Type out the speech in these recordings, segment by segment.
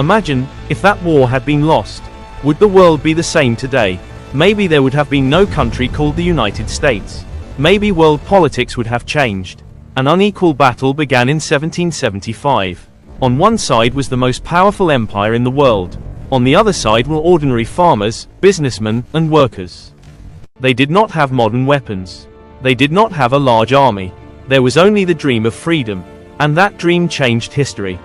Imagine, if that war had been lost. Would the world be the same today? Maybe there would have been no country called the United States. Maybe world politics would have changed. An unequal battle began in 1775. On one side was the most powerful empire in the world. On the other side were ordinary farmers, businessmen, and workers. They did not have modern weapons. They did not have a large army. There was only the dream of freedom. And that dream changed history.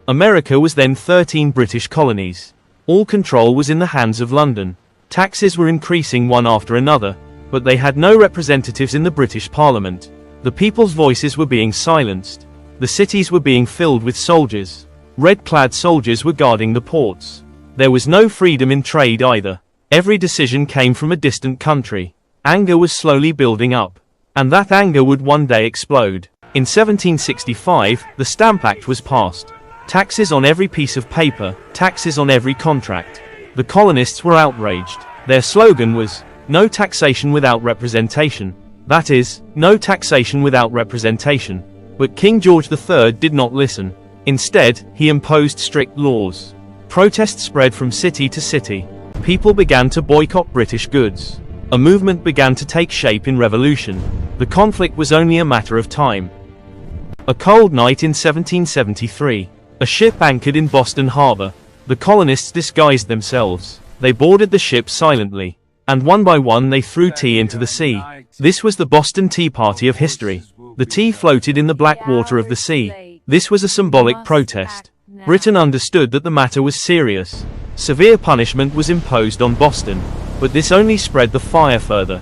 America was then 13 British colonies. All control was in the hands of London. Taxes were increasing one after another, but they had no representatives in the British Parliament. The people's voices were being silenced. The cities were being filled with soldiers. Red-clad soldiers were guarding the ports. There was no freedom in trade either. Every decision came from a distant country. Anger was slowly building up. And that anger would one day explode. In 1765, the Stamp Act was passed. Taxes on every piece of paper, taxes on every contract. The colonists were outraged. Their slogan was, "No taxation without representation." That is, no taxation without representation. But King George III did not listen. Instead, he imposed strict laws. Protests spread from city to city. People began to boycott British goods. A movement began to take shape in revolution. The conflict was only a matter of time. A cold night in 1773. A ship anchored in Boston Harbor. The colonists disguised themselves. They boarded the ship silently. And one by one they threw tea into the sea. This was the Boston Tea Party of history. The tea floated in the black water of the sea. This was a symbolic protest. Britain understood that the matter was serious. Severe punishment was imposed on Boston. But this only spread the fire further.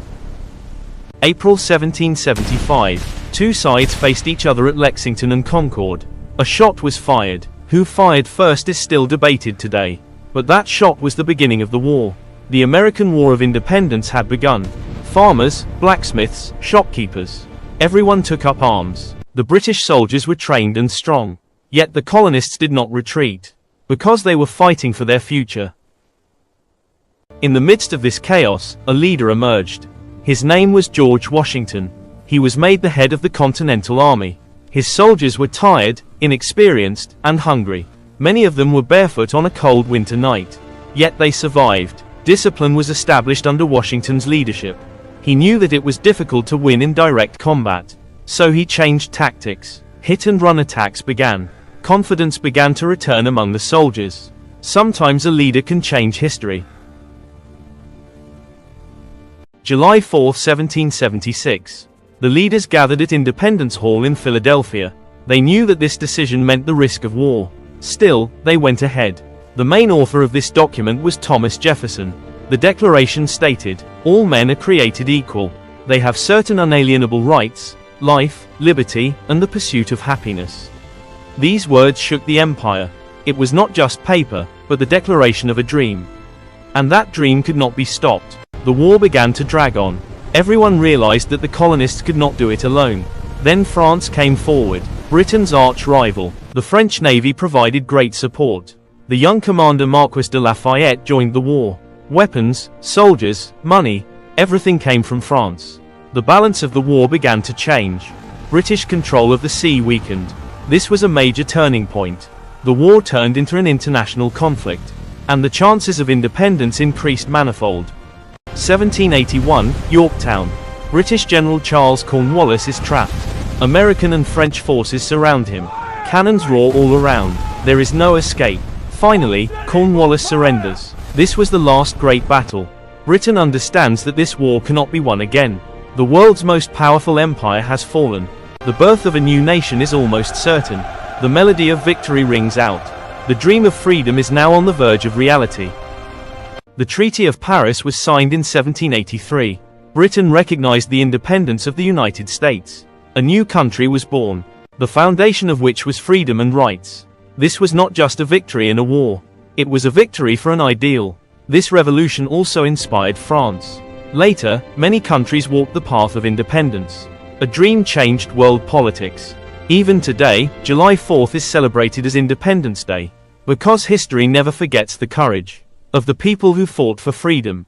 April 1775. Two sides faced each other at Lexington and Concord. A shot was fired. Who fired first is still debated today. But that shot was the beginning of the war. The American War of Independence had begun. Farmers, blacksmiths, shopkeepers. Everyone took up arms. The British soldiers were trained and strong. Yet the colonists did not retreat. Because they were fighting for their future. In the midst of this chaos, a leader emerged. His name was George Washington. He was made the head of the Continental Army. His soldiers were tired, inexperienced, and hungry. Many of them were barefoot on a cold winter night. Yet they survived. Discipline was established under Washington's leadership. He knew that it was difficult to win in direct combat. So he changed tactics. Hit-and-run attacks began. Confidence began to return among the soldiers. Sometimes a leader can change history. July 4, 1776. The leaders gathered at Independence Hall in Philadelphia. They knew that this decision meant the risk of war. Still, they went ahead. The main author of this document was Thomas Jefferson. The Declaration stated, "All men are created equal. They have certain unalienable rights, life, liberty, and the pursuit of happiness." These words shook the empire. It was not just paper, but the declaration of a dream. And that dream could not be stopped. The war began to drag on. Everyone realized that the colonists could not do it alone. Then France came forward, Britain's arch rival. The French Navy provided great support. The young commander Marquis de Lafayette joined the war. Weapons, soldiers, money, everything came from France. The balance of the war began to change. British control of the sea weakened. This was a major turning point. The war turned into an international conflict. And the chances of independence increased manifold. 1781, Yorktown. British General Charles Cornwallis is trapped. American and French forces surround him. Cannons roar all around. There is no escape. Finally, Cornwallis surrenders. This was the last great battle. Britain understands that this war cannot be won again. The world's most powerful empire has fallen. The birth of a new nation is almost certain. The melody of victory rings out. The dream of freedom is now on the verge of reality. The Treaty of Paris was signed in 1783. Britain recognized the independence of the United States. A new country was born, the foundation of which was freedom and rights. This was not just a victory in a war. It was a victory for an ideal. This revolution also inspired France. Later, many countries walked the path of independence. A dream changed world politics. Even today, July 4th is celebrated as Independence Day. Because history never forgets the courage of the people who fought for freedom.